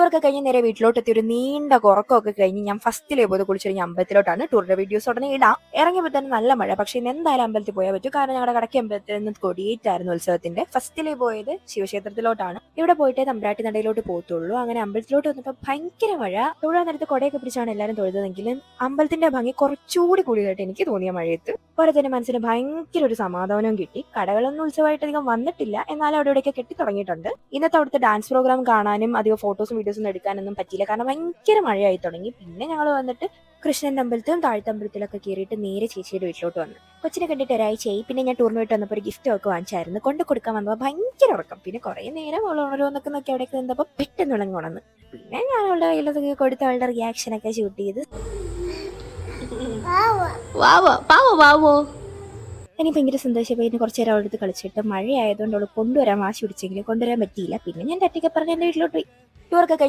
ടൂറൊക്കെ കഴിഞ്ഞ് നേരെ വീട്ടിലോട്ടെത്തി ഒരു നീണ്ട ഉറക്കമൊക്കെ കഴിഞ്ഞ് ഞാൻ ഫസ്റ്റിലേ പോയത് കുളിച്ചൊരുങ്ങി അമ്പലത്തിലോട്ടാണ്. ടൂറിന്റെ വീഡിയോസ് ഉടനെ ഇടാം. ഇറങ്ങിയപ്പോൾ തന്നെ നല്ല മഴ, പക്ഷെ ഇന്ന് എന്തായാലും അമ്പലത്തിൽ പോയാൽ പറ്റും. കാരണം ഞങ്ങളുടെ കടക്കി അമ്പലത്തിൽ നിന്ന് കൊടിയേറ്റായിരുന്നു ഉത്സവത്തിന്റെ. ഫസ്റ്റിലേ പോയത് ശിവക്ഷേത്രത്തിലോട്ടാണ്. ഇവിടെ പോയിട്ടേ തമ്പ്രാട്ടി നടയിലോട്ട് പോകത്തുള്ളൂ. അങ്ങനെ അമ്പലത്തിലോട്ട് വന്നപ്പോൾ ഭയങ്കര മഴ. തൊഴാൻ നേരത്ത് കൊടയൊക്കെ പിടിച്ചാണ് എല്ലാവരും തൊഴുതതെങ്കിലും അമ്പലത്തിന്റെ ഭംഗി കുറച്ചുകൂടി കൂടിയതായിട്ട് എനിക്ക് തോന്നിയ മഴയത്ത്. പോലെ തന്നെ മനസ്സിന് ഭയങ്കര ഒരു സമാധാനവും കിട്ടി. കടകളൊന്നും ഉത്സവമായിട്ട് അധികം വന്നിട്ടില്ല, എന്നാലും അവിടെ ഇവിടെയൊക്കെ കെട്ടി തുടങ്ങിയിട്ടുണ്ട്. ഇന്നത്തെ അവിടുത്തെ ഡാൻസ് പ്രോഗ്രാം കാണാനും അധികം ഫോട്ടോസും വീഡിയോസും എടുക്കാനൊന്നും പറ്റിയില്ല, കാരണം ഭയങ്കര മഴയായി തുടങ്ങി. പിന്നെ ഞങ്ങൾ വന്നിട്ട് കൃഷ്ണന്റെ അമ്പലത്തിലും താഴ്ത്തമ്പലത്തിലൊക്കെ കയറിയിട്ട് നേരെ ചേച്ചിയുടെ വീട്ടിലോട്ട് വന്നു. കൊച്ചിനെ കണ്ടിട്ട് ഒരാഴ്ചയായി. പിന്നെ ഞാൻ ടൂറിന് പോയിട്ട് വന്നപ്പോൾ ഒരു ഗിഫ്റ്റ് ഒക്കെ വാങ്ങിച്ചായിരുന്നു. കൊണ്ട് കൊടുക്കാൻ വന്നപ്പോൾ ഭയങ്കര ഉറക്കം. പിന്നെ കുറേ നേരം ഓരോന്നൊക്കെ നോക്കി അവിടേക്ക് നിന്നപ്പോൾ പെട്ടെന്ന് ഉണങ്ങി ഉണർന്നു. പിന്നെ ഞാൻ അവളുടെ കയ്യിലൊക്കെ കൊടുത്ത് അവളുടെ റിയാക്ഷൻ ഒക്കെ ഷൂട്ട് ചെയ്ത് എനിക്ക് ഭയങ്കര സന്തോഷമായി. പിന്നെ കുറച്ച് നേരം അവളെടുത്ത് കളിച്ചിട്ട് മഴയായതുകൊണ്ട് അവൾ കൊണ്ടുവരാൻ വാശി പിടിച്ചെങ്കിലും കൊണ്ടുവരാൻ പറ്റിയില്ല. പിന്നെ ഞാൻ ഒറ്റയ്ക്ക് പറഞ്ഞ് എൻ്റെ വീട്ടിലോട്ട് പോയി. ടൂറൊക്കെ